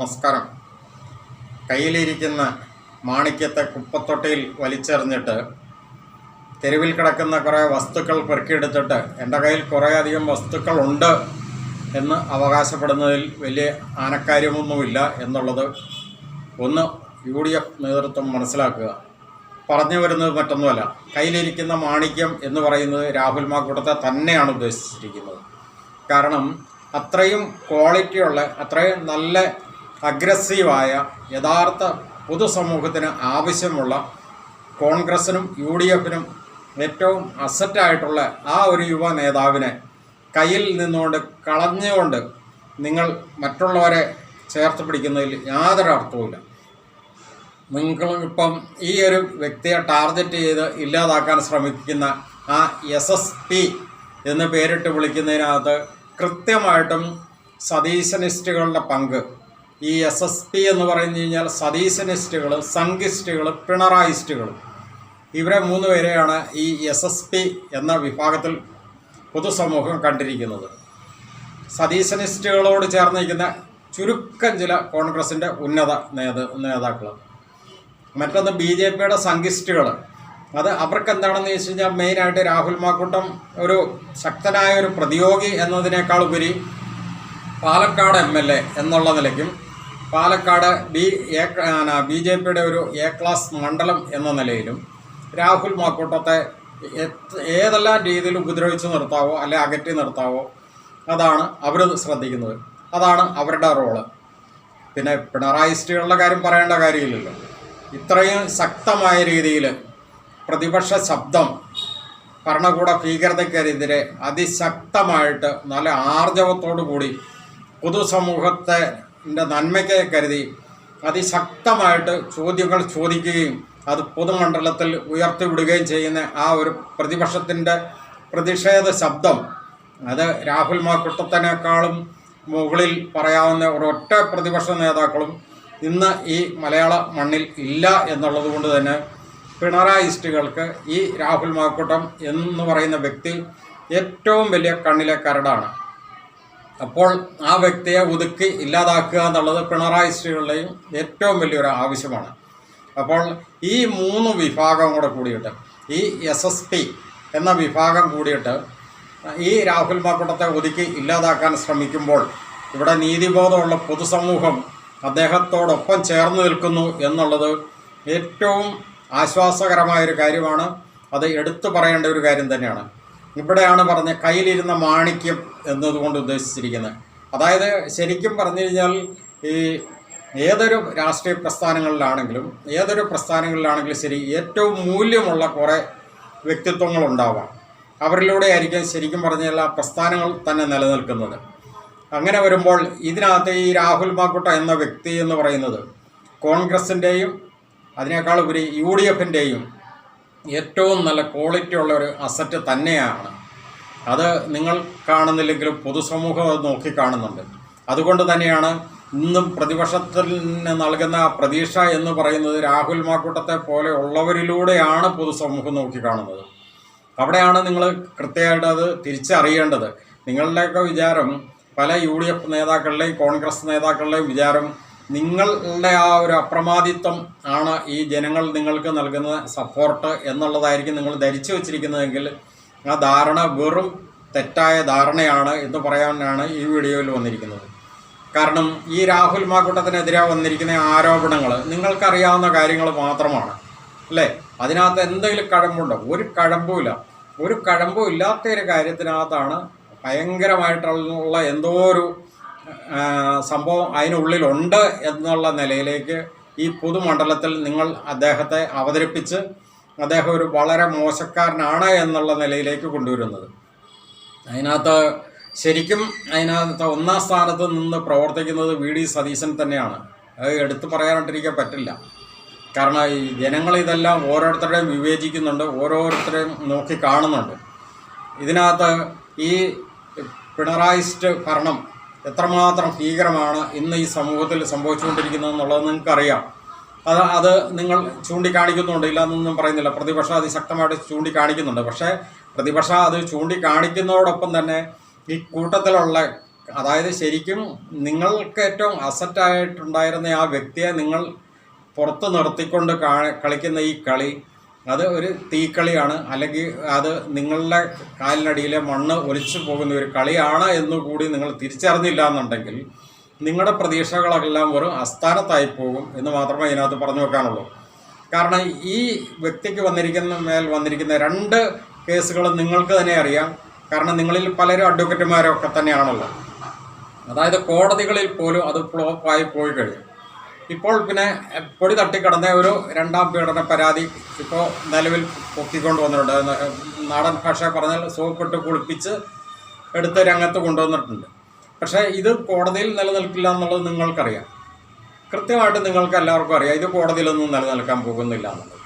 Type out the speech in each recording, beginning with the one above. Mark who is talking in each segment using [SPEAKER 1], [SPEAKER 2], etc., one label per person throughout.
[SPEAKER 1] നമസ്കാരം. കയ്യിലിരിക്കുന്ന മാണിക്യത്തെ കുപ്പത്തൊട്ടിയിൽ വലിച്ചെറിഞ്ഞിട്ട് തെരുവിൽ കിടക്കുന്ന കുറേ വസ്തുക്കൾ പെറുക്കിയെടുത്തിട്ട് എൻ്റെ കയ്യിൽ കുറേയധികം വസ്തുക്കളുണ്ട് എന്ന് അവകാശപ്പെടുന്നതിൽ വലിയ ആനക്കാര്യമൊന്നുമില്ല എന്നുള്ളത് ഒന്ന് UDF നേതൃത്വം മനസ്സിലാക്കുക. പറഞ്ഞു വരുന്നത് മറ്റൊന്നുമല്ല, കയ്യിലിരിക്കുന്ന മാണിക്യം എന്ന് പറയുന്നത് രാഹുൽ മാക്കൂട്ടത്തെ തന്നെയാണ് ഉദ്ദേശിച്ചിരിക്കുന്നത്. കാരണം അത്രയും ക്വാളിറ്റിയുള്ള, അത്രയും നല്ല അഗ്രസീവായ, യഥാർത്ഥ പൊതുസമൂഹത്തിന് ആവശ്യമുള്ള, കോൺഗ്രസിനും UDFനും ഏറ്റവും അസറ്റായിട്ടുള്ള ആ ഒരു യുവ നേതാവിനെ കയ്യിൽ നിന്നുകൊണ്ട് കളഞ്ഞുകൊണ്ട് നിങ്ങൾ മറ്റുള്ളവരെ ചേർത്ത് പിടിക്കുന്നതിൽ യാതൊരു അർത്ഥവുമില്ല. നിങ്ങളിപ്പം ഈ ഒരു വ്യക്തിയെ ടാർഗറ്റ് ചെയ്ത് ഇല്ലാതാക്കാൻ ശ്രമിക്കുന്ന ആ SSP എന്ന് പേരിട്ട് വിളിക്കുന്നതിനകത്ത് കൃത്യമായിട്ടും സതീശനിസ്റ്റുകളുടെ പങ്ക്, ഈ SSP എന്ന് പറഞ്ഞു കഴിഞ്ഞാൽ സതീശനിസ്റ്റുകൾ, സംഘിസ്റ്റുകൾ, പിണറായിസ്റ്റുകൾ, ഇവരെ 3 പേരെയാണ് ഈ SSP എന്ന വിഭാഗത്തിൽ പൊതുസമൂഹം കണ്ടിരിക്കുന്നത്. സതീശനിസ്റ്റുകളോട് ചേർന്ന് നിൽക്കുന്ന ചുരുക്കം ചില കോൺഗ്രസിൻ്റെ ഉന്നത നേതാക്കൾ. മറ്റൊന്ന് BJPയുടെ സംഘിസ്റ്റുകൾ. അത് അവർക്ക് എന്താണെന്ന് വെച്ച് കഴിഞ്ഞാൽ മെയിനായിട്ട് രാഹുൽ മാക്കൂട്ടം ഒരു ശക്തനായ ഒരു പ്രതിയോഗി എന്നതിനേക്കാൾ ഉപരി പാലക്കാട് MLA എന്നുള്ള നിലയ്ക്കും പാലക്കാട് BJPയുടെ ഒരു A ക്ലാസ് മണ്ഡലം എന്ന നിലയിലും രാഹുൽ മാക്കൂട്ടത്തെ ഏതെല്ലാം രീതിയിൽ ഉപദ്രവിച്ച് നിർത്താവോ അല്ലെ അകറ്റി നിർത്താവോ അതാണ് അവർ ശ്രദ്ധിക്കുന്നത്. അതാണ് അവരുടെ റോള്. പിന്നെ പിണറായിസ്റ്റുകളുടെ കാര്യം പറയേണ്ട കാര്യമില്ലല്ലോ. ഇത്രയും ശക്തമായ രീതിയിൽ പ്രതിപക്ഷ ശബ്ദം ഭരണകൂട ഭീകരതയ്ക്കെതിരെ അതിശക്തമായിട്ട് നല്ല ആർജവത്തോടു കൂടി പൊതുസമൂഹത്തെ നന്മയ്ക്ക് കരുതി അതിശക്തമായിട്ട് ചോദ്യങ്ങൾ ചോദിക്കുകയും അത് പൊതുമണ്ഡലത്തിൽ ഉയർത്തിവിടുകയും ചെയ്യുന്ന ആ ഒരു പ്രതിപക്ഷത്തിൻ്റെ പ്രതിഷേധ ശബ്ദം, അത് രാഹുൽ മാക്കൂട്ടത്തിനേക്കാളും മുകളിൽ പറയാവുന്ന ഒരൊറ്റ പ്രതിപക്ഷ നേതാക്കളും ഇന്ന് ഈ മലയാള മണ്ണിൽ ഇല്ല എന്നുള്ളത് കൊണ്ട് തന്നെ പിണറായിസ്റ്റുകൾക്ക് ഈ രാഹുൽ മാക്കൂട്ടം എന്ന് പറയുന്ന വ്യക്തി ഏറ്റവും വലിയ കണ്ണിലെ കരടാണ്. അപ്പോൾ ആ വ്യക്തിയെ ഒതുക്കി ഇല്ലാതാക്കുക എന്നുള്ളത് പിണറായിസ്റ്റുകളുടെയും ഏറ്റവും വലിയൊരു ആവശ്യമാണ്. അപ്പോൾ ഈ 3 വിഭാഗം കൂടെ കൂടിയിട്ട്, ഈ SSP എന്ന വിഭാഗം കൂടിയിട്ട് ഈ രാഹുൽ മാക്കൂട്ടത്തെ ഒതുക്കി ഇല്ലാതാക്കാൻ ശ്രമിക്കുമ്പോൾ ഇവിടെ നീതിബോധമുള്ള പൊതുസമൂഹം അദ്ദേഹത്തോടൊപ്പം ചേർന്ന് നിൽക്കുന്നു എന്നുള്ളത് ഏറ്റവും ആശ്വാസകരമായൊരു കാര്യമാണ്. അത് എടുത്തു പറയേണ്ട ഒരു കാര്യം തന്നെയാണ്. ഇവിടെയാണ് പറഞ്ഞ കയ്യിലിരുന്ന മാണിക്യം എന്നതുകൊണ്ട് ഉദ്ദേശിച്ചിരിക്കുന്നത്. അതായത് ശരിക്കും പറഞ്ഞു കഴിഞ്ഞാൽ ഈ ഏതൊരു രാഷ്ട്രീയ പ്രസ്ഥാനങ്ങളിലാണെങ്കിലും ശരി, ഏറ്റവും മൂല്യമുള്ള കുറേ വ്യക്തിത്വങ്ങളുണ്ടാവാം. അവരിലൂടെ ആയിരിക്കും ശരിക്കും പറഞ്ഞാൽ ആ പ്രസ്ഥാനങ്ങൾ തന്നെ നിലനിൽക്കുന്നത്. അങ്ങനെ വരുമ്പോൾ ഇതിനകത്ത് ഈ രാഹുൽ മാക്കൂട്ട എന്ന വ്യക്തി എന്ന് പറയുന്നത് കോൺഗ്രസിൻ്റെയും അതിനേക്കാൾ ഉപരി UDFൻ്റെയും ഏറ്റവും നല്ല ക്വാളിറ്റി ഉള്ള ഒരു അസറ്റ് തന്നെയാണ്. അത് നിങ്ങൾ കാണുന്നില്ലെങ്കിലും പൊതുസമൂഹം അത് നോക്കി കാണുന്നുണ്ട്. അതുകൊണ്ട് തന്നെയാണ് ഇന്നും പ്രതിപക്ഷത്തിൽ നൽകുന്ന പ്രതീക്ഷ എന്ന് പറയുന്നത് രാഹുൽ മാക്കൂട്ടത്തെ പോലെ ഉള്ളവരിലൂടെയാണ് പൊതുസമൂഹം നോക്കി കാണുന്നത്. അവിടെയാണ് നിങ്ങൾ കൃത്യമായിട്ട് അത് തിരിച്ചറിയേണ്ടത്. നിങ്ങളുടെയൊക്കെ വിചാരം, പല UDF നേതാക്കളുടെയും കോൺഗ്രസ് നേതാക്കളുടെയും വിചാരം, നിങ്ങളുടെ ആ ഒരു അപ്രമാദിത്വം ആണ് ഈ ജനങ്ങൾ നിങ്ങൾക്ക് നൽകുന്ന സപ്പോർട്ട് എന്നുള്ളതായിരിക്കും നിങ്ങൾ ധരിച്ചു വച്ചിരിക്കുന്നതെങ്കിൽ ആ ധാരണ വെറും തെറ്റായ ധാരണയാണ് എന്ന് പറയാനാണ് ഈ വീഡിയോയിൽ വന്നിരിക്കുന്നത്. കാരണം ഈ രാഹുൽ മാക്കൂട്ടത്തിനെതിരെ വന്നിരിക്കുന്ന ആരോപണങ്ങൾ നിങ്ങൾക്കറിയാവുന്ന കാര്യങ്ങൾ മാത്രമാണ് അല്ലേ. അതിനകത്ത് എന്തെങ്കിലും കഴമ്പുണ്ടോ? ഒരു കഴമ്പുമില്ല. ഒരു കഴമ്പും ഇല്ലാത്ത ഒരു കാര്യത്തിനകത്താണ് ഭയങ്കരമായിട്ടുള്ള എന്തോ ഒരു സംഭവം അതിനുള്ളിലുണ്ട് എന്നുള്ള നിലയിലേക്ക് ഈ പൊതുമണ്ഡലത്തിൽ നിങ്ങൾ അദ്ദേഹത്തെ അവതരിപ്പിച്ച് അദ്ദേഹം ഒരു വളരെ മോശക്കാരനാണ് എന്നുള്ള നിലയിലേക്ക് കൊണ്ടുവരുന്നത്. അതിനകത്ത് ശരിക്കും ഒന്നാം സ്ഥാനത്ത് നിന്ന് പ്രവർത്തിക്കുന്നത് VD സതീശൻ തന്നെയാണ്. അത് എടുത്തു പറയാനായിട്ടിരിക്കാൻ പറ്റില്ല. കാരണം ഈ ജനങ്ങൾ ഇതെല്ലാം ഓരോരുത്തരുടെയും വിവേചിക്കുന്നുണ്ട്, ഓരോരുത്തരെയും നോക്കി കാണുന്നുണ്ട്. ഇതിനകത്ത് ഈ പിണറായിസ്റ്റ് ഭരണം എത്രമാത്രം ഭീകരമാണ് ഇന്ന് ഈ സമൂഹത്തിൽ സംഭവിച്ചുകൊണ്ടിരിക്കുന്നത് എന്നുള്ളത് നിങ്ങൾക്കറിയാം. അത് നിങ്ങൾ ചൂണ്ടിക്കാണിക്കുന്നുണ്ട്, ഇല്ലാന്നൊന്നും പറയുന്നില്ല. പ്രതിപക്ഷം അതിശക്തമായിട്ട് ചൂണ്ടിക്കാണിക്കുന്നുണ്ട്. പക്ഷേ പ്രതിപക്ഷം അത് ചൂണ്ടിക്കാണിക്കുന്നതോടൊപ്പം തന്നെ ഈ കൂട്ടത്തിലുള്ള അതായത് ശരിക്കും നിങ്ങൾക്ക് ഏറ്റവും അസറ്റായിട്ടുണ്ടായിരുന്ന ആ വ്യക്തിയെ നിങ്ങൾ പുറത്ത് നിർത്തിക്കൊണ്ട് കളിക്കുന്ന ഈ കളി അത് ഒരു തീക്കളിയാണ്, അല്ലെങ്കിൽ അത് നിങ്ങളുടെ കാലിനടിയിലെ മണ്ണ് ഒലിച്ചു പോകുന്ന ഒരു കളിയാണ് എന്ന് കൂടി നിങ്ങൾ തിരിച്ചറിഞ്ഞില്ല എന്നുണ്ടെങ്കിൽ നിങ്ങളുടെ പ്രതീക്ഷകളെല്ലാം വെറും അസ്ഥാനത്തായി പോകും എന്ന് മാത്രമേ ഇതിനകത്ത് പറഞ്ഞു വെക്കാനുള്ളൂ. കാരണം ഈ വ്യക്തിക്ക് വന്നിരിക്കുന്ന 2 കേസുകളും നിങ്ങൾക്ക് തന്നെ അറിയാം. കാരണം നിങ്ങളിൽ പലരും അഡ്വക്കറ്റുമാരൊക്കെ തന്നെയാണല്ലോ. അതായത് കോടതികളിൽ പോലും അത് ഫ്ലോപ്പായി പോയി കഴിഞ്ഞു. ഇപ്പോൾ പിന്നെ പൊടി തട്ടിക്കടന്ന ഒരു 2ാം പീഡന പരാതി ഇപ്പോൾ നിലവിൽ പൊക്കിക്കൊണ്ട് വന്നിട്ടുണ്ട്. നാടൻ ഭാഷ പറഞ്ഞാൽ സോപ്പിട്ട് കുളിപ്പിച്ച് എടുത്ത് രംഗത്ത് കൊണ്ടുവന്നിട്ടുണ്ട്. പക്ഷേ ഇത് കോടതിയിൽ നിലനിൽക്കില്ല എന്നുള്ളത് നിങ്ങൾക്കറിയാം, കൃത്യമായിട്ട് നിങ്ങൾക്ക് എല്ലാവർക്കും അറിയാം ഇത് കോടതിയിലൊന്നും നിലനിൽക്കാൻ പോകുന്നില്ല എന്നുള്ളത്.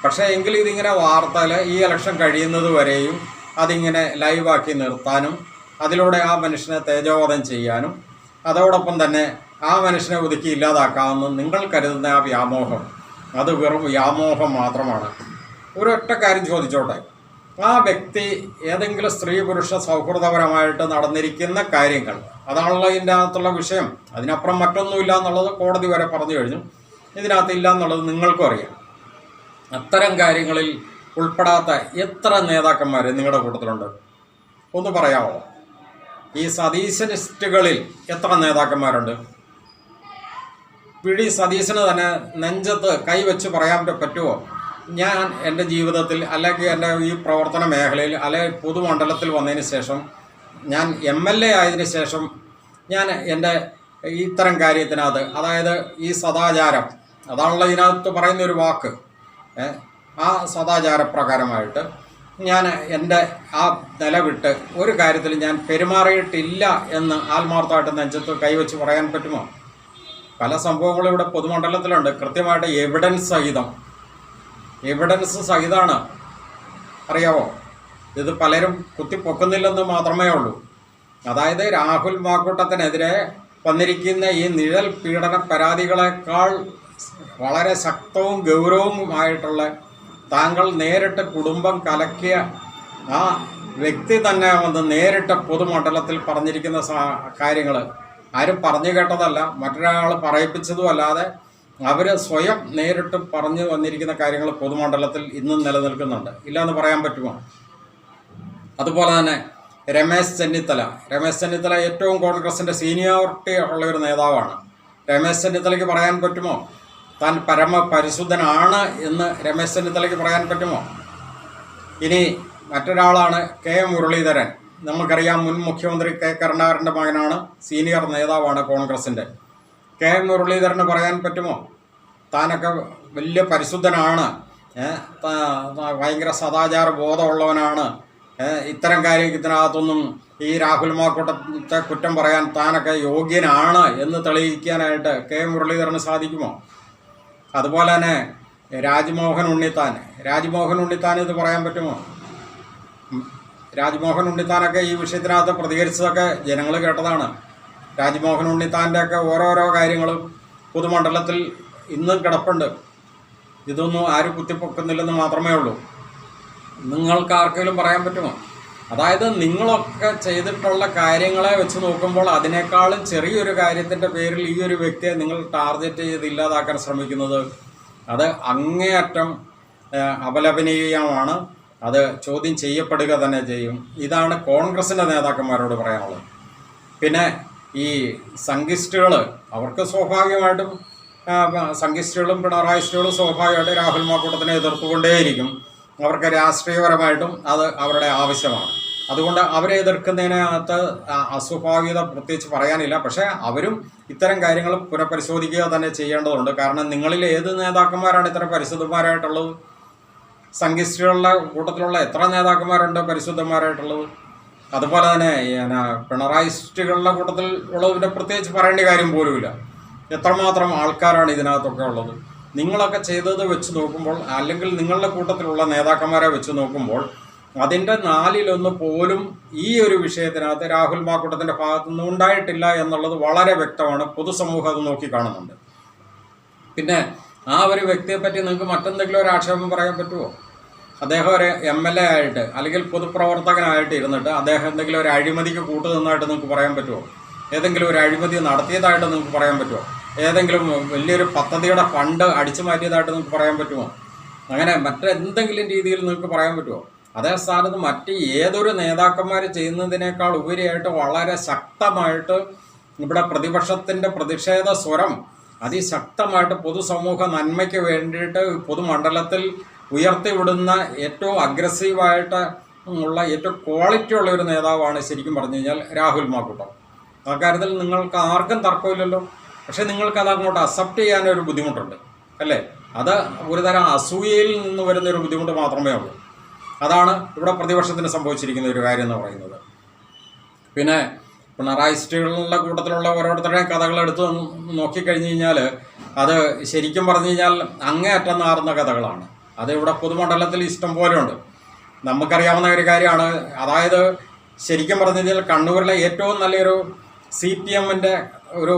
[SPEAKER 1] പക്ഷേ എങ്കിൽ ഇതിങ്ങനെ വാർത്തയിൽ ഈ ഇലക്ഷൻ കഴിയുന്നത് വരെയും അതിങ്ങനെ ലൈവാക്കി നിർത്താനും അതിലൂടെ ആ മനുഷ്യനെ തേജോവധം ചെയ്യാനും അതോടൊപ്പം തന്നെ ആ മനുഷ്യനെ ഒതുക്കി ഇല്ലാതാക്കാമെന്ന് നിങ്ങൾ കരുതുന്ന ആ വ്യാമോഹം അത് വെറും വ്യാമോഹം മാത്രമാണ്. ഒരൊറ്റ കാര്യം ചോദിച്ചോട്ടെ, ആ വ്യക്തി ഏതെങ്കിലും സ്ത്രീ പുരുഷ സൗഹൃദപരമായിട്ട് നടന്നിരിക്കുന്ന കാര്യങ്ങൾ അതാണല്ലോ ഇതിൻ്റെ അകത്തുള്ള വിഷയം. അതിനപ്പുറം മറ്റൊന്നുമില്ല എന്നുള്ളത് കോടതി വരെ പറഞ്ഞു കഴിഞ്ഞു. ഇതിനകത്ത് ഇല്ല എന്നുള്ളത് നിങ്ങൾക്കും അറിയാം. അത്തരം കാര്യങ്ങളിൽ ഉൾപ്പെടാത്ത എത്ര നേതാക്കന്മാർ നിങ്ങളുടെ കൂട്ടത്തിലുണ്ട് ഒന്ന് പറയാമോ? ഈ സതീശനിസ്റ്റുകളിൽ എത്ര നേതാക്കന്മാരുണ്ട്? പിടി സതീശന് തന്നെ നെഞ്ചത്ത് കൈവച്ച് പറയാൻ പറ്റുമോ, ഞാൻ എൻ്റെ ജീവിതത്തിൽ അല്ലെങ്കിൽ എൻ്റെ ഈ പ്രവർത്തന മേഖലയിൽ അല്ലെങ്കിൽ പൊതുമണ്ഡലത്തിൽ വന്നതിന് ശേഷം ഞാൻ MLA ആയതിനു ശേഷം ഞാൻ എൻ്റെ ഇത്തരം കാര്യത്തിനകത്ത്, അതായത് ഈ സദാചാരം അതാണല്ലോ ഇതിനകത്ത് പറയുന്നൊരു വാക്ക്, ആ സദാചാരപ്രകാരമായിട്ട് ഞാൻ എൻ്റെ ആ നില വിട്ട് ഒരു കാര്യത്തിൽ ഞാൻ പെരുമാറിയിട്ടില്ല എന്ന് ആത്മാർത്ഥമായിട്ട് നെഞ്ചത്ത് കൈവച്ച് പറയാൻ പറ്റുമോ? പല സംഭവങ്ങളും ഇവിടെ പൊതുമണ്ഡലത്തിലുണ്ട്, കൃത്യമായിട്ട് എവിഡൻസ് സഹിതമാണ്. അറിയാവോ? ഇത് പലരും കുത്തിപ്പൊക്കുന്നില്ലെന്ന് മാത്രമേ ഉള്ളൂ. അതായത് രാഹുൽ മാക്കൂട്ടത്തിനെതിരെ വന്നിരിക്കുന്ന ഈ നിഴൽ പീഡന പരാതികളെക്കാൾ വളരെ ശക്തവും ഗൗരവവുമായിട്ടുള്ള താങ്കൾ നേരിട്ട് കുടുംബം കലക്കിയ ആ വ്യക്തി തന്നെ വന്ന് നേരിട്ട് പൊതുമണ്ഡലത്തിൽ പറഞ്ഞിരിക്കുന്ന കാര്യങ്ങൾ ആരും പറഞ്ഞു കേട്ടതല്ല, മറ്റൊരാൾ പറയിപ്പിച്ചതും അല്ലാതെ അവർ സ്വയം നേരിട്ട് പറഞ്ഞു വന്നിരിക്കുന്ന കാര്യങ്ങൾ പൊതുമണ്ഡലത്തിൽ ഇന്നും നിലനിൽക്കുന്നുണ്ട്. ഇല്ലയെന്ന് പറയാൻ പറ്റുമോ? അതുപോലെ തന്നെ രമേശ് ചെന്നിത്തല ഏറ്റവും കോൺഗ്രസിൻ്റെ സീനിയോറിറ്റി ഉള്ള ഒരു നേതാവാണ്. രമേശ് ചെന്നിത്തലയ്ക്ക് പറയാൻ പറ്റുമോ താൻ പരമപരിശുദ്ധനാണ് എന്ന് രമേശ് ചെന്നിത്തലയ്ക്ക് പറയാൻ പറ്റുമോ? ഇനി മറ്റൊരാളാണ് കെ മുരളീധരൻ. നമുക്കറിയാം, മുൻ മുഖ്യമന്ത്രി കെ കരുണാകരൻ്റെ മകനാണ്, സീനിയർ നേതാവാണ് കോൺഗ്രസിൻ്റെ. കെ മുരളീധരന് പറയാൻ പറ്റുമോ താനൊക്കെ വലിയ പരിശുദ്ധനാണ്, ഭയങ്കര സദാചാര ബോധമുള്ളവനാണ്, ഇത്തരം കാര്യത്തിനകത്തൊന്നും ഈ രാഹുൽ മാക്കൂട്ടത്തെ കുറ്റം പറയാൻ താനൊക്കെ യോഗ്യനാണ് എന്ന് തെളിയിക്കാനായിട്ട് കെ മുരളീധരന് സാധിക്കുമോ? അതുപോലെ തന്നെ രാജ്മോഹൻ ഉണ്ണിത്താൻ ഇത് പറയാൻ പറ്റുമോ? രാജ്മോഹൻ ഉണ്ണിത്താനൊക്കെ ഈ വിഷയത്തിനകത്ത് പ്രതികരിച്ചതൊക്കെ ജനങ്ങൾ കേട്ടതാണ്. രാജ്മോഹൻ ഉണ്ണിത്താൻ്റെയൊക്കെ ഓരോരോ കാര്യങ്ങളും പൊതുമണ്ഡലത്തിൽ ഇന്നും കിടപ്പുണ്ട്. ഇതൊന്നും ആരും കുത്തിപ്പൊക്കുന്നില്ലെന്ന് മാത്രമേ ഉള്ളൂ. നിങ്ങൾക്ക് ആർക്കെങ്കിലും പറയാൻ പറ്റുമോ? അതായത് നിങ്ങളൊക്കെ ചെയ്തിട്ടുള്ള കാര്യങ്ങളെ വെച്ച് നോക്കുമ്പോൾ അതിനേക്കാളും ചെറിയൊരു കാര്യത്തിൻ്റെ പേരിൽ ഈ ഒരു വ്യക്തിയെ നിങ്ങൾ ടാർഗറ്റ് ചെയ്ത് ഇല്ലാതാക്കാൻ ശ്രമിക്കുന്നത് അത് അങ്ങേയറ്റം അപലപനീയമാണ്. അത് ചോദ്യം ചെയ്യപ്പെടുക തന്നെ ചെയ്യും. ഇതാണ് കോൺഗ്രസിൻ്റെ നേതാക്കന്മാരോട് പറയാനുള്ളത്. പിന്നെ ഈ സംഘിസ്റ്റുകൾ, അവർക്ക് സ്വാഭാവികമായിട്ടും സംഘിസ്റ്റുകളും പിണറായിസ്റ്റുകളും സ്വാഭാവികമായിട്ട് രാഹുൽ മാക്കൂട്ടത്തിനെ എതിർത്തുകൊണ്ടേയിരിക്കും. അവർക്ക് രാഷ്ട്രീയപരമായിട്ടും അത് അവരുടെ ആവശ്യമാണ്. അതുകൊണ്ട് അവരെ എതിർക്കുന്നതിനകത്ത് അസ്വാഭാവികത പ്രത്യേകിച്ച് പറയാനില്ല. പക്ഷേ അവരും ഇത്തരം കാര്യങ്ങൾ പുനഃപരിശോധിക്കുക തന്നെ ചെയ്യേണ്ടതുണ്ട്. കാരണം നിങ്ങളിൽ ഏത് നേതാക്കന്മാരാണ് ഇത്തരം പരിശുദ്ധന്മാരായിട്ടുള്ളത്? സംഘിസ്റ്റുകളുടെ കൂട്ടത്തിലുള്ള എത്ര നേതാക്കന്മാരുണ്ട് പരിശുദ്ധന്മാരായിട്ടുള്ളത്? അതുപോലെ തന്നെ പിണറായിസ്റ്റുകളുടെ കൂട്ടത്തിൽ ഉള്ളതിൻ്റെ പ്രത്യേകിച്ച് പറയേണ്ട കാര്യം പോലുമില്ല. എത്രമാത്രം ആൾക്കാരാണ് ഇതിനകത്തൊക്കെ ഉള്ളത്? നിങ്ങളൊക്കെ ചെയ്തത് വെച്ച് നോക്കുമ്പോൾ, അല്ലെങ്കിൽ നിങ്ങളുടെ കൂട്ടത്തിലുള്ള നേതാക്കന്മാരെ വെച്ച് നോക്കുമ്പോൾ അതിൻ്റെ 4-1 പോലും ഈ ഒരു വിഷയത്തിനകത്ത് രാഹുൽ മാക്കൂട്ടത്തിൻ്റെ ഭാഗത്തുനിന്ന് ഉണ്ടായിട്ടില്ല എന്നുള്ളത് വളരെ വ്യക്തമാണ്. പൊതുസമൂഹം അത് നോക്കിക്കാണുന്നുണ്ട്. പിന്നെ ആ ഒരു വ്യക്തിയെപ്പറ്റി നിങ്ങൾക്ക് മറ്റെന്തെങ്കിലും ഒരു ആക്ഷേപം പറയാൻ പറ്റുമോ? അദ്ദേഹം ഒരു MLA ആയിട്ട് അല്ലെങ്കിൽ പൊതുപ്രവർത്തകനായിട്ട് ഇരുന്നിട്ട് അദ്ദേഹം എന്തെങ്കിലും ഒരു അഴിമതിക്ക് കൂട്ടുനിന്നായിട്ട് നിങ്ങൾക്ക് പറയാൻ പറ്റുമോ? ഏതെങ്കിലും ഒരു അഴിമതി നടത്തിയതായിട്ട് നിങ്ങൾക്ക് പറയാൻ പറ്റുമോ? ഏതെങ്കിലും വലിയൊരു പദ്ധതിയുടെ ഫണ്ട് അടിച്ചു മാറ്റിയതായിട്ട് നിങ്ങൾക്ക് പറയാൻ പറ്റുമോ? അങ്ങനെ മറ്റെന്തെങ്കിലും രീതിയിൽ നിങ്ങൾക്ക് പറയാൻ പറ്റുമോ? അതേ സ്ഥാനത്ത് മറ്റ് ഏതൊരു നേതാക്കന്മാർ ചെയ്യുന്നതിനേക്കാൾ ഉപരിയായിട്ട് വളരെ ശക്തമായിട്ട് ഇവിടെ പ്രതിപക്ഷത്തിൻ്റെ പ്രതിഷേധ സ്വരം അതിശക്തമായിട്ട് പൊതുസമൂഹ നന്മയ്ക്ക് വേണ്ടിയിട്ട് പൊതുമണ്ഡലത്തിൽ ഉയർത്തിവിടുന്ന ഏറ്റവും അഗ്രസീവായിട്ട് ഉള്ള ഏറ്റവും ക്വാളിറ്റി ഉള്ള ഒരു നേതാവാണ് ശരിക്കും പറഞ്ഞു കഴിഞ്ഞാൽ രാഹുൽ മാക്കൂട്ടം. ആ കാര്യത്തിൽ നിങ്ങൾക്ക് ആർക്കും തർക്കമില്ലല്ലോ. പക്ഷേ നിങ്ങൾക്കത് അങ്ങോട്ട് അക്സെപ്റ്റ് ചെയ്യാനൊരു ബുദ്ധിമുട്ടുണ്ട് അല്ലേ? അത് ഒരുതരം അസൂയയിൽ നിന്ന് വരുന്നൊരു ബുദ്ധിമുട്ട് മാത്രമേ ഉള്ളൂ. അതാണ് ഇവിടെ പ്രതിപക്ഷത്തിന് സംഭവിച്ചിരിക്കുന്ന ഒരു കാര്യം എന്ന് പറയുന്നത്. പിന്നെ പിണറായിസ്റ്റുകളുടെ കൂട്ടത്തിലുള്ള ഓരോരുത്തരുടെയും കഥകളെടുത്ത് നോക്കിക്കഴിഞ്ഞ് കഴിഞ്ഞാൽ അത് ശരിക്കും പറഞ്ഞു കഴിഞ്ഞാൽ അങ്ങേയറ്റം നാറുന്ന കഥകളാണ്. അത് ഇവിടെ പൊതുമണ്ഡലത്തിൽ ഇഷ്ടം പോലെ ഉണ്ട്. നമുക്കറിയാവുന്ന ഒരു കാര്യമാണ്. അതായത് ശരിക്കും പറഞ്ഞു കഴിഞ്ഞാൽ കണ്ണൂരിലെ ഏറ്റവും നല്ലൊരു CPMൻ്റെ ഒരു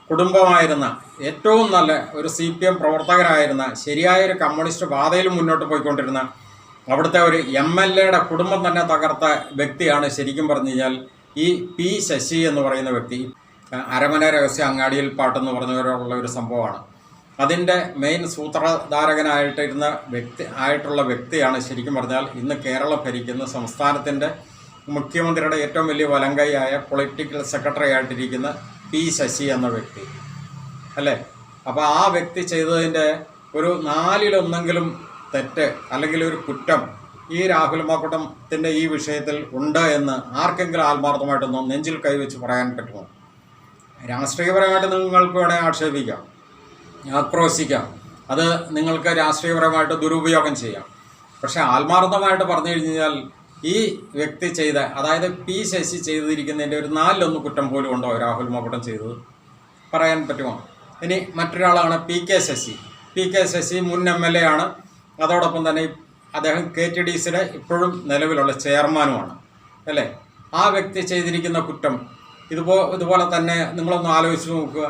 [SPEAKER 1] കുടുംബമായിരുന്ന, ഏറ്റവും നല്ല ഒരു CPM പ്രവർത്തകരായിരുന്ന, ശരിയായൊരു കമ്മ്യൂണിസ്റ്റ് പാതയിൽ മുന്നോട്ട് പോയിക്കൊണ്ടിരുന്ന അവിടുത്തെ ഒരു MLAയുടെ കുടുംബം തന്നെ തകർത്ത വ്യക്തിയാണ് ശരിക്കും പറഞ്ഞു കഴിഞ്ഞാൽ ഈ P. ശശി എന്ന് പറയുന്ന വ്യക്തി. അരമന രഹസ്യ അങ്ങാടിയിൽ പാട്ടെന്ന് പറഞ്ഞവരുള്ള ഒരു സംഭവമാണ്. അതിൻ്റെ മെയിൻ സൂത്രധാരകനായിട്ടിരുന്ന ആയിട്ടുള്ള വ്യക്തിയാണ് ശരിക്കും പറഞ്ഞാൽ ഇന്ന് കേരളം ഭരിക്കുന്ന സംസ്ഥാനത്തിൻ്റെ മുഖ്യമന്ത്രിയുടെ ഏറ്റവും വലിയ വലങ്കൈയായ പൊളിറ്റിക്കൽ സെക്രട്ടറി ആയിട്ടിരിക്കുന്ന P. ശശി എന്ന വ്യക്തി അല്ലേ? അപ്പോൾ ആ വ്യക്തി ചെയ്തതിൻ്റെ ഒരു 4-1 തെറ്റ് അല്ലെങ്കിൽ ഒരു കുറ്റം ഈ രാഹുൽ മാക്കൂട്ടത്തിൻ്റെ ഈ വിഷയത്തിൽ ഉണ്ട് എന്ന് ആർക്കെങ്കിലും ആത്മാർത്ഥമായിട്ടൊന്നും നെഞ്ചിൽ കൈവച്ച് പറയാൻ പറ്റുമോ? രാഷ്ട്രീയപരമായിട്ട് നിങ്ങൾക്ക് വേണേൽ ആക്ഷേപിക്കാം, ആക്രോശിക്കാം, അത് നിങ്ങൾക്ക് രാഷ്ട്രീയപരമായിട്ട് ദുരുപയോഗം ചെയ്യാം. പക്ഷേ ആത്മാർത്ഥമായിട്ട് പറഞ്ഞു കഴിഞ്ഞാൽ ഈ വ്യക്തി ചെയ്ത, അതായത് P. ശശി ചെയ്തിരിക്കുന്നതിൻ്റെ ഒരു 4-1 കുറ്റം പോലും ഉണ്ടോ രാഹുൽ മാക്കൂട്ടം ചെയ്തത്? പറയാൻ പറ്റുമോ? ഇനി മറ്റൊരാളാണ് P. ശശി. P. ശശി മുൻ MLA ആണ്. അതോടൊപ്പം തന്നെ അദ്ദേഹം KTDCയുടെ ഇപ്പോഴും നിലവിലുള്ള ചെയർമാനുമാണ് അല്ലേ? ആ വ്യക്തി ചെയ്തിരിക്കുന്ന കുറ്റം ഇതുപോലെ തന്നെ നിങ്ങളൊന്ന് ആലോചിച്ച് നോക്കുക.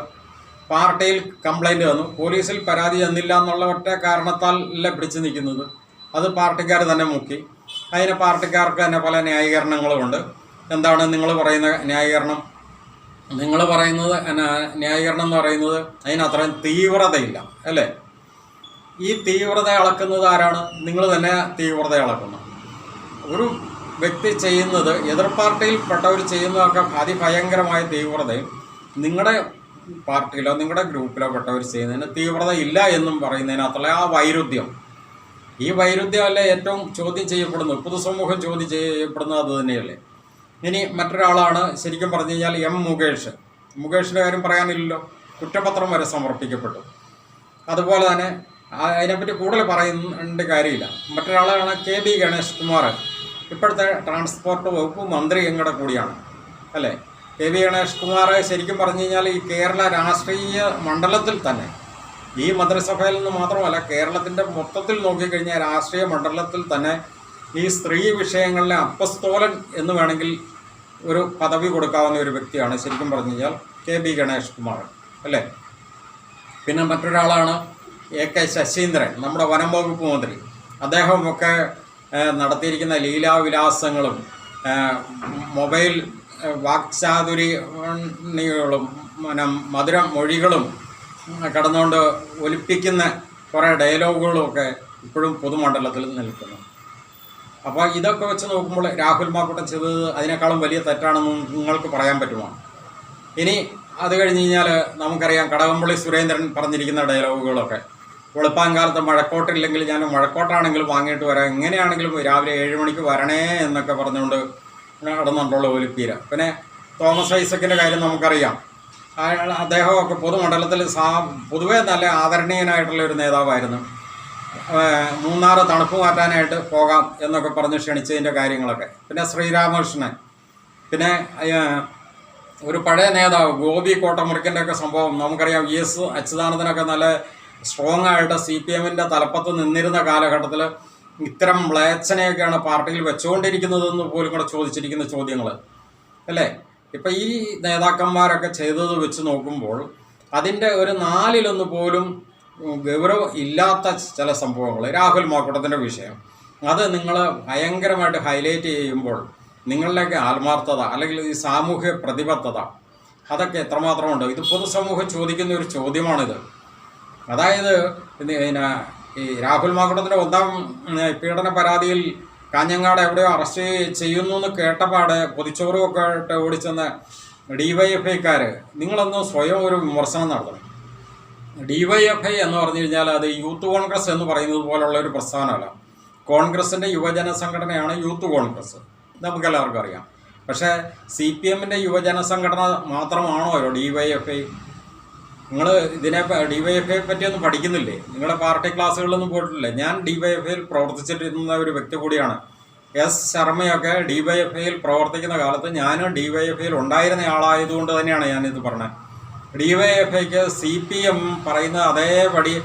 [SPEAKER 1] പാർട്ടിയിൽ കംപ്ലൈൻറ്റ് വന്നു, പോലീസിൽ പരാതി ചെന്നില്ല എന്നുള്ള ഒറ്റ കാരണത്താലല്ല പിടിച്ചു നിൽക്കുന്നത്. അത് പാർട്ടിക്കാർ തന്നെ മുക്കി. അതിന് പാർട്ടിക്കാർക്ക് തന്നെ പല ന്യായീകരണങ്ങളുമുണ്ട്. എന്താണ് നിങ്ങൾ പറയുന്ന ന്യായീകരണം? നിങ്ങൾ പറയുന്നത് ന്യായീകരണം എന്ന് പറയുന്നത് അതിനത്രയും തീവ്രതയില്ല അല്ലേ? ഈ തീവ്രത അളക്കുന്നത് ആരാണ്? നിങ്ങൾ തന്നെ തീവ്രത അളക്കുന്നു. ഒരു വ്യക്തി ചെയ്യുന്നത്, എതിർ പാർട്ടിയിൽപ്പെട്ടവർ ചെയ്യുന്നതൊക്കെ അതിഭയങ്കരമായ തീവ്രതയും നിങ്ങളുടെ പാർട്ടിയിലോ നിങ്ങളുടെ ഗ്രൂപ്പിലോ പെട്ടവർ ചെയ്യുന്നതിന് തീവ്രത ഇല്ല എന്നും പറയുന്നതിനകത്തുള്ള ആ വൈരുദ്ധ്യം, ഈ വൈരുദ്ധ്യമല്ലേ ഏറ്റവും ചോദ്യം ചെയ്യപ്പെടുന്നത്? പൊതുസമൂഹം ചോദ്യം ചെയ്യപ്പെടുന്നത് അത് തന്നെയല്ലേ? ഇനി മറ്റൊരാളാണ് ശരിക്കും പറഞ്ഞു കഴിഞ്ഞാൽ മുകേഷ്. മുകേഷിൻ്റെ കാര്യം പറയാനില്ലല്ലോ, കുറ്റപത്രം വരെ സമർപ്പിക്കപ്പെട്ടു. അതുപോലെ തന്നെ അതിനെപ്പറ്റി കൂടുതൽ പറയേണ്ട കാര്യമില്ല. മറ്റൊരാളാണ് KB ഗണേഷ് കുമാർ, ഇപ്പോഴത്തെ ട്രാൻസ്പോർട്ട് വകുപ്പ് മന്ത്രി എങ്ങടെ കൂടിയാണ് അല്ലേ? KB ഗണേഷ് കുമാർ ശരിക്കും പറഞ്ഞു കഴിഞ്ഞാൽ ഈ കേരള രാഷ്ട്രീയ മണ്ഡലത്തിൽ തന്നെ, ഈ മന്ത്രിസഭയിൽ നിന്ന് മാത്രമല്ല കേരളത്തിൻ്റെ മൊത്തത്തിൽ നോക്കിക്കഴിഞ്ഞാൽ രാഷ്ട്രീയ മണ്ഡലത്തിൽ തന്നെ ഈ സ്ത്രീ വിഷയങ്ങളിലെ അപ്പസ്തോലൻ എന്ന് വേണമെങ്കിൽ ഒരു പദവി കൊടുക്കാവുന്ന ഒരു വ്യക്തിയാണ് ശരിക്കും പറഞ്ഞു കഴിഞ്ഞാൽ KB ഗണേഷ് കുമാർ അല്ലേ? പിന്നെ മറ്റൊരാളാണ് AK ശശീന്ദ്രൻ, നമ്മുടെ വനം വകുപ്പ് മന്ത്രി. അദ്ദേഹമൊക്കെ നടത്തിയിരിക്കുന്ന ലീലാവിലാസങ്ങളും മൊബൈൽ വാക്ചാതുരികളും മധുര മൊഴികളും കടന്നുകൊണ്ട് ഒലിപ്പിക്കുന്ന കുറേ ഡയലോഗുകളും ഒക്കെ ഇപ്പോഴും പൊതുമണ്ഡലത്തിൽ നിൽക്കുന്നു. അപ്പോൾ ഇതൊക്കെ വെച്ച് നോക്കുമ്പോൾ രാഹുൽ മാക്കൂട്ടം ചെയ്തത് അതിനേക്കാളും വലിയ തെറ്റാണെന്ന് നിങ്ങൾക്ക് പറയാൻ പറ്റുമോ? ഇനി അത് കഴിഞ്ഞ് കഴിഞ്ഞാൽ നമുക്കറിയാം കടകംപള്ളി സുരേന്ദ്രൻ പറഞ്ഞിരിക്കുന്ന ഡയലോഗുകളൊക്കെ, വെളുപ്പാങ്കാലത്ത് മഴക്കോട്ടില്ലെങ്കിൽ ഞാൻ മഴക്കോട്ടാണെങ്കിലും വാങ്ങിയിട്ട് വരാം, എങ്ങനെയാണെങ്കിലും രാവിലെ 7 മണിക്ക് വരണേ എന്നൊക്കെ പറഞ്ഞുകൊണ്ട് നടന്നുകൊണ്ടുള്ള ഒലിപ്പീര. പിന്നെ തോമസ് ഐസക്കിൻ്റെ കാര്യം നമുക്കറിയാം. അദ്ദേഹമൊക്കെ പൊതുമണ്ഡലത്തിൽ പൊതുവേ നല്ല ആദരണീയനായിട്ടുള്ള ഒരു നേതാവായിരുന്നു. മൂന്നാർ തണുപ്പ് മാറ്റാനായിട്ട് പോകാം എന്നൊക്കെ പറഞ്ഞ് ക്ഷണിച്ചതിൻ്റെ കാര്യങ്ങളൊക്കെ. പിന്നെ ശ്രീരാമകൃഷ്ണൻ, പിന്നെ ഒരു പഴയ നേതാവ് ഗോപി കോട്ടമുറിക്കൻ്റെ ഒക്കെ സംഭവം നമുക്കറിയാം. VS അച്യുതാനന്ദനൊക്കെ നല്ല സ്ട്രോങ് ആയിട്ട് CPMൻ്റെ തലപ്പത്ത് നിന്നിരുന്ന കാലഘട്ടത്തിൽ ഇത്തരം മ്ലേച്ഛനെയൊക്കെയാണ് പാർട്ടിയിൽ വെച്ചുകൊണ്ടിരിക്കുന്നതെന്ന് പോലും കൂടെ ചോദിച്ചിരിക്കുന്ന ചോദ്യങ്ങൾ അല്ലേ? ഇപ്പം ഈ നേതാക്കന്മാരൊക്കെ ചെയ്തത് വെച്ച് നോക്കുമ്പോൾ അതിൻ്റെ ഒരു 4-1 പോലും ഗൗരവം ഇല്ലാത്ത ചില സംഭവങ്ങൾ. രാഹുൽ മാക്കൂട്ടത്തിൻ്റെ വിഷയം, അത് നിങ്ങൾ ഭയങ്കരമായിട്ട് ഹൈലൈറ്റ് ചെയ്യുമ്പോൾ നിങ്ങളിലേക്ക് ആത്മാർത്ഥത അല്ലെങ്കിൽ ഈ സാമൂഹ്യ പ്രതിബദ്ധത അതൊക്കെ എത്രമാത്രമുണ്ട്. ഇത് പൊതുസമൂഹം ചോദിക്കുന്ന ഒരു ചോദ്യമാണിത്. അതായത് പിന്നെ ഈ രാഹുൽ മാങ്കുട്ടത്തിൻ്റെ 1ാം പീഡന പരാതിയിൽ കാഞ്ഞങ്ങാട് എവിടെയോ അറസ്റ്റ് ചെയ്യുന്നു എന്ന് കേട്ടപാടെ പൊതിച്ചോറുമൊക്കെ ഇട്ട് ഓടിച്ചെന്ന DYFIക്കാർ നിങ്ങളൊന്ന് സ്വയം ഒരു വിമർശനം നടത്തണം. DYFI എന്ന് പറഞ്ഞു കഴിഞ്ഞാൽ അത് യൂത്ത് കോൺഗ്രസ് എന്ന് പറയുന്നത് പോലുള്ള ഒരു പ്രസ്ഥാനമല്ല. കോൺഗ്രസിൻ്റെ യുവജന സംഘടനയാണ് യൂത്ത് കോൺഗ്രസ്, നമുക്കെല്ലാവർക്കും അറിയാം. പക്ഷേ CPMൻ്റെ യുവജന സംഘടന മാത്രമാണോ DYFI? നിങ്ങൾ DYFIയെ പറ്റിയൊന്നും പഠിക്കുന്നില്ലേ? നിങ്ങളുടെ പാർട്ടി ക്ലാസ്സുകളിലൊന്നും പോയിട്ടില്ലേ? ഞാൻ DYFIയിൽ പ്രവർത്തിച്ചിട്ടിരുന്ന ഒരു വ്യക്തി കൂടിയാണ്. S. ശർമ്മയൊക്കെ DYFIയിൽ പ്രവർത്തിക്കുന്ന കാലത്ത് ഞാനും DYFIയിൽ ഉണ്ടായിരുന്ന ആളായതുകൊണ്ട് തന്നെയാണ് ഞാനിത് പറഞ്ഞത്. DYFIക്ക് CPM പറയുന്ന അതേപടി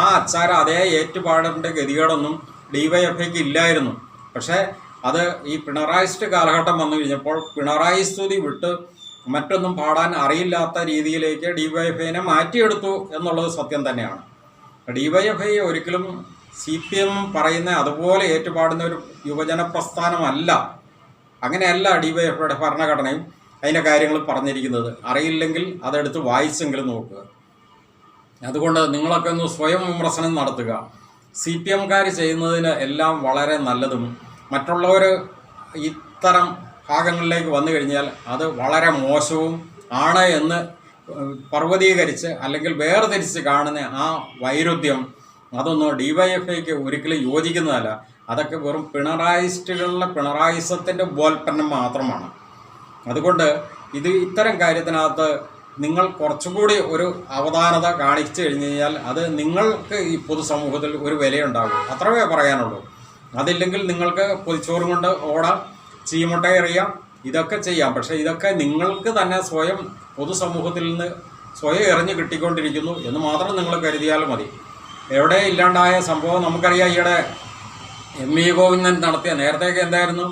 [SPEAKER 1] ആ അച്ചാര അതേ ഏറ്റുപാടിൻ്റെ ഗതികേടൊന്നും DYFIക്ക് ഇല്ലായിരുന്നു. പക്ഷേ അത് ഈ പിണറായിസ്റ്റ് കാലഘട്ടം വന്നു കഴിഞ്ഞപ്പോൾ പിണറായി സ്തുതി വിട്ട് മറ്റൊന്നും പാടാൻ അറിയില്ലാത്ത രീതിയിലേക്ക് DYFIനെ മാറ്റിയെടുത്തു എന്നുള്ളത് സത്യം തന്നെയാണ്. DYFI ഒരിക്കലും CPM പറയുന്ന അതുപോലെ ഏറ്റുപാടുന്ന ഒരു യുവജന പ്രസ്ഥാനമല്ല. അങ്ങനെയല്ല DYFIയുടെ ഭരണഘടനയും അതിൻ്റെ കാര്യങ്ങൾ പറഞ്ഞിരിക്കുന്നത്. അറിയില്ലെങ്കിൽ അതെടുത്ത് വായിച്ചെങ്കിലും നോക്കുക. അതുകൊണ്ട് നിങ്ങളൊക്കെ ഒന്ന് സ്വയം വിമർശനം നടത്തുക. CPMകാർ ചെയ്യുന്നതിന് എല്ലാം വളരെ നല്ലതും മറ്റുള്ളവർ ഇത്തരം ഭാഗങ്ങളിലേക്ക് വന്നു കഴിഞ്ഞാൽ അത് വളരെ മോശവും ആണ് എന്ന് പർവ്വതീകരിച്ച് അല്ലെങ്കിൽ വേർതിരിച്ച് കാണുന്ന ആ വൈരുദ്ധ്യം അതൊന്നും DYFIക്ക് ഒരിക്കലും യോജിക്കുന്നതല്ല. അതൊക്കെ വെറും പിണറായിസ്റ്റുകളുടെ പിണറായിസത്തിൻ്റെ ഉപോൽപ്പന്നം മാത്രമാണ്. അതുകൊണ്ട് ഇത്തരം കാര്യത്തിനകത്ത് നിങ്ങൾ കുറച്ചുകൂടി ഒരു അവധാനത കാണിച്ചു കഴിഞ്ഞ് കഴിഞ്ഞാൽ അത് നിങ്ങൾക്ക് ഈ പൊതുസമൂഹത്തിൽ ഒരു വിലയുണ്ടാകും. അത്രയേ പറയാനുള്ളൂ. അതില്ലെങ്കിൽ നിങ്ങൾക്ക് പൊതിച്ചോറും കൊണ്ട് ഓടാം, ചീമുട്ട എറിയാം, ഇതൊക്കെ ചെയ്യാം. പക്ഷേ ഇതൊക്കെ നിങ്ങൾക്ക് തന്നെ സ്വയം പൊതുസമൂഹത്തിൽ നിന്ന് സ്വയം എറിഞ്ഞ് കിട്ടിക്കൊണ്ടിരിക്കുന്നു എന്ന് മാത്രം നിങ്ങൾ കരുതിയാലും മതി. എവിടെ ഇല്ലാണ്ടായ സംഭവം നമുക്കറിയാം. ഈയിടെ MV ഗോവിന്ദൻ നടത്തിയ നേരത്തേക്ക് എന്തായിരുന്നു,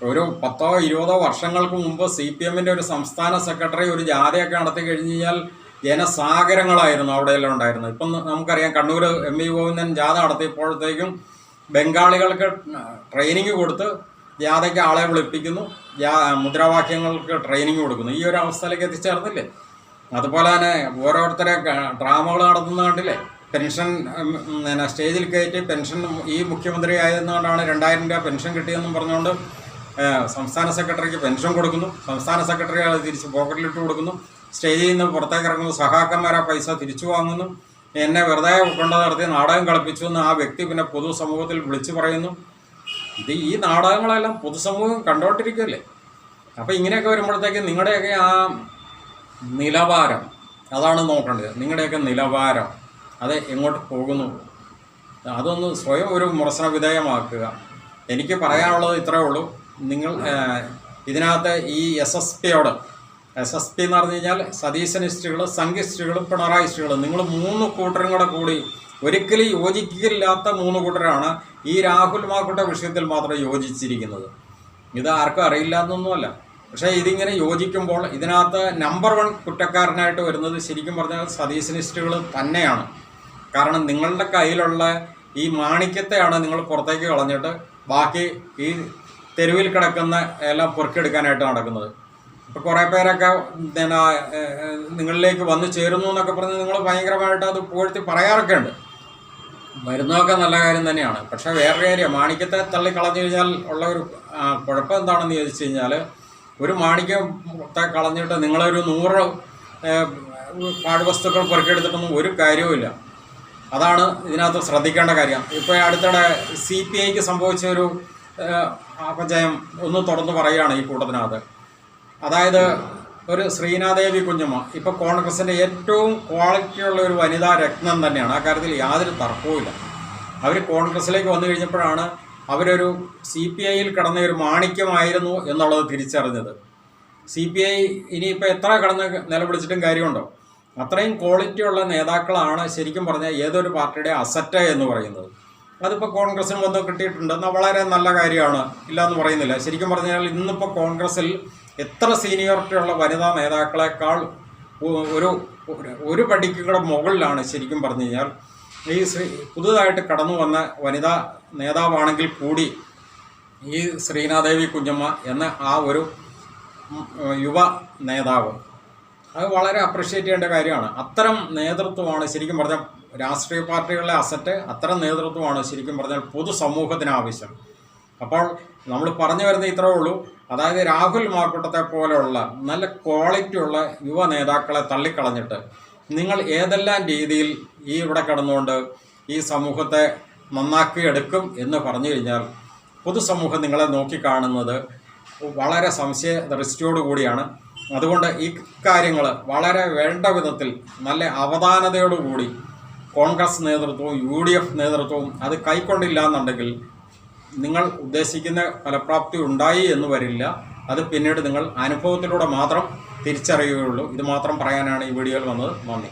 [SPEAKER 1] ഒരു 10-20 വർഷങ്ങൾക്ക് മുമ്പ് CPMൻ്റെ ഒരു സംസ്ഥാന സെക്രട്ടറി ഒരു ജാഥയൊക്കെ നടത്തി കഴിഞ്ഞ് കഴിഞ്ഞാൽ ജനസാഗരങ്ങളായിരുന്നു അവിടെയെല്ലാം ഉണ്ടായിരുന്നത്. ഇപ്പം നമുക്കറിയാം കണ്ണൂർ MV ഗോവിന്ദൻ ജാഥ നടത്തിയപ്പോഴത്തേക്കും ബംഗാളികൾക്ക് ട്രെയിനിങ് കൊടുത്ത് ജാഥയ്ക്ക് ആളെ വിളിപ്പിക്കുന്നു, മുദ്രാവാക്യങ്ങൾക്ക് ട്രെയിനിങ് കൊടുക്കുന്നു. ഈ ഒരു അവസ്ഥയിലേക്ക് എത്തിച്ചേർന്നില്ലേ? അതുപോലെ തന്നെ ഓരോരുത്തരെ ഡ്രാമകൾ നടത്തുന്ന കണ്ടില്ലേ? പെൻഷൻ സ്റ്റേജിൽ കയറ്റി പെൻഷൻ ഈ മുഖ്യമന്ത്രി ആയതുകൊണ്ടാണ് 2000 രൂപ പെൻഷൻ കിട്ടിയെന്നും പറഞ്ഞുകൊണ്ട് സംസ്ഥാന സെക്രട്ടറിക്ക് പെൻഷൻ കൊടുക്കുന്നു. സംസ്ഥാന സെക്രട്ടറി അത് തിരിച്ച് പോക്കറ്റിലിട്ട് കൊടുക്കുന്നു. സ്റ്റേജിൽ നിന്ന് പുറത്തേക്ക് ഇറങ്ങുന്നു. സഹാക്കന്മാർ ആ പൈസ തിരിച്ചു വാങ്ങുന്നു. എന്നെ വെറുതെ കൊണ്ട് നടത്തി നാടകം കളിപ്പിച്ചു എന്ന് ആ വ്യക്തി പിന്നെ പൊതുസമൂഹത്തിൽ വിളിച്ചു പറയുന്നു. ഈ നാടകങ്ങളെല്ലാം പൊതുസമൂഹം കണ്ടോണ്ടിരിക്കുമല്ലേ? അപ്പോൾ ഇങ്ങനെയൊക്കെ വരുമ്പോഴത്തേക്ക് നിങ്ങളുടെയൊക്കെ ആ നിലവാരം അതാണ് നോക്കേണ്ടത്. നിങ്ങളുടെയൊക്കെ നിലവാരം അത് എങ്ങോട്ട് പോകുന്നു അതൊന്ന് സ്വയം ഒരു വിമർശന വിധേയമാക്കുക. എനിക്ക് പറയാനുള്ളത് ഇത്രയേ ഉള്ളൂ. നിങ്ങൾ ഇതിനകത്ത് ഈ SSP എന്ന് പറഞ്ഞു കഴിഞ്ഞാൽ സതീശനിസ്റ്റുകൾ, സംഘിസ്റ്റുകൾ, പിണറായിസ്റ്റുകൾ, നിങ്ങൾ 3 കൂട്ടരും കൂടി ഒരിക്കലും യോജിക്കില്ലാത്ത 3 കൂട്ടരാണ് ഈ രാഹുൽ മാങ്കുട്ട വിഷയത്തിൽ മാത്രം യോജിച്ചിരിക്കുന്നത്. ഇത് ആർക്കും അറിയില്ല എന്നൊന്നുമല്ല. പക്ഷേ ഇതിങ്ങനെ യോജിക്കുമ്പോൾ ഇതിനകത്ത് നമ്പർ 1 കുറ്റക്കാരനായിട്ട് വരുന്നത് ശരിക്കും പറഞ്ഞാൽ സതീശനിസ്റ്റുകൾ തന്നെയാണ്. കാരണം നിങ്ങളുടെ കയ്യിലുള്ള ഈ മാണിക്യത്തെയാണ് നിങ്ങൾ പുറത്തേക്ക് കളഞ്ഞിട്ട് ബാക്കി ഈ തെരുവിൽ കിടക്കുന്ന എല്ലാം പൊറുക്കിയെടുക്കാനായിട്ട് നടക്കുന്നത്. ഇപ്പോൾ കുറേ പേരൊക്കെ നിങ്ങളിലേക്ക് വന്നു ചേരുന്നു എന്നൊക്കെ പറഞ്ഞ് നിങ്ങൾ ഭയങ്കരമായിട്ട് അത് പുകഴ്ത്തി പറയാറൊക്കെ ഉണ്ട്. വരുന്നതൊക്കെ നല്ല കാര്യം തന്നെയാണ്. പക്ഷേ വേറൊരു കാര്യം, മാണിക്യത്തെ തള്ളിക്കളഞ്ഞു കഴിഞ്ഞാൽ ഉള്ള ഒരു കുഴപ്പം എന്താണെന്ന് ചോദിച്ചു കഴിഞ്ഞാൽ, ഒരു മാണിക്യത്തെ കളഞ്ഞിട്ട് നിങ്ങളൊരു 100 പാഴ്വസ്തുക്കൾ പെറുക്കിയെടുത്തിട്ടൊന്നും ഒരു കാര്യവുമില്ല. അതാണ് ഇതിനകത്ത് ശ്രദ്ധിക്കേണ്ട കാര്യം. ഇപ്പോൾ അടുത്തിടെ CPIക്ക് സംഭവിച്ച ഒരു അപജയം ഒന്ന് തുറന്ന് പറയുകയാണ് ഈ കൂട്ടത്തിനകത്ത്. അതായത് ഒരു ശ്രീനാദേവി കുഞ്ഞമ്മ ഇപ്പോൾ കോൺഗ്രസിൻ്റെ ഏറ്റവും ക്വാളിറ്റിയുള്ള ഒരു വനിതാ രത്നം തന്നെയാണ്. ആ കാര്യത്തിൽ യാതൊരു തർക്കവുമില്ല. അവർ കോൺഗ്രസിലേക്ക് വന്നു കഴിഞ്ഞപ്പോഴാണ് അവരൊരു CPIയിൽ കിടന്ന ഒരു മാണിക്യമായിരുന്നു എന്നുള്ളത് തിരിച്ചറിഞ്ഞത്. CPI ഇനിയിപ്പോൾ എത്ര കിടന്ന് നിലവിളിച്ചിട്ടും കാര്യമുണ്ടോ? അത്രയും ക്വാളിറ്റിയുള്ള നേതാക്കളാണ് ശരിക്കും പറഞ്ഞാൽ ഏതൊരു പാർട്ടിയുടെ അസറ്റ് എന്ന് പറയുന്നത്. അതിപ്പോൾ കോൺഗ്രസിന് വന്ന് കിട്ടിയിട്ടുണ്ട് എന്നാൽ വളരെ നല്ല കാര്യമാണ്, ഇല്ലയെന്ന് പറയുന്നില്ല. ശരിക്കും പറഞ്ഞാൽ ഇന്നിപ്പോൾ കോൺഗ്രസിൽ എത്ര സീനിയോറിറ്റി ഉള്ള വനിതാ നേതാക്കളെക്കാൾ ഒരു പടിക്കുകളുടെ മുകളിലാണ് ശരിക്കും പറഞ്ഞു കഴിഞ്ഞാൽ ഈ പുതുതായിട്ട് കടന്നു വന്ന വനിതാ നേതാവാണെങ്കിൽ കൂടി ഈ ശ്രീനാദേവി കുഞ്ഞമ്മ എന്ന ആ ഒരു യുവ നേതാവ് അത് വളരെ അപ്രിഷ്യേറ്റ് ചെയ്യേണ്ട കാര്യമാണ്. അത്തരം നേതൃത്വമാണ് ശരിക്കും പറഞ്ഞാൽ രാഷ്ട്രീയ പാർട്ടികളിലെ അസറ്റ്. അത്തരം നേതൃത്വമാണ് ശരിക്കും പറഞ്ഞാൽ പൊതുസമൂഹത്തിന് ആവശ്യം. അപ്പോൾ നമ്മൾ പറഞ്ഞു വരുന്ന ഇത്രേ ഉള്ളൂ. അതായത് രാഹുൽ മാക്കൂട്ടത്തെ പോലെയുള്ള നല്ല ക്വാളിറ്റിയുള്ള യുവ നേതാക്കളെ തള്ളിക്കളഞ്ഞിട്ട് നിങ്ങൾ ഏതെല്ലാം രീതിയിൽ ഈ ഇവിടെ കിടന്നുകൊണ്ട് ഈ സമൂഹത്തെ നന്നാക്കിയെടുക്കും എന്ന് പറഞ്ഞു കഴിഞ്ഞാൽ പൊതുസമൂഹം നിങ്ങളെ നോക്കിക്കാണുന്നത് വളരെ സംശയദൃഷ്ടിയോടുകൂടിയാണ്. അതുകൊണ്ട് ഈ കാര്യങ്ങൾ വളരെ വേണ്ട വിധത്തിൽ നല്ല അവധാനതയോടുകൂടി കോൺഗ്രസ് നേതൃത്വവും UDF നേതൃത്വവും അത് കൈക്കൊണ്ടില്ല എന്നുണ്ടെങ്കിൽ നിങ്ങൾ ഉദ്ദേശിക്കുന്ന ഫലപ്രാപ്തി ഉണ്ടായി എന്ന് വരില്ല. അത് പിന്നീട് നിങ്ങൾ അനുഭവത്തിലൂടെ മാത്രം തിരിച്ചറിയുകയുള്ളൂ. ഇത് മാത്രം പറയാനാണ് ഈ വീഡിയോയിൽ വന്നത്. നന്ദി.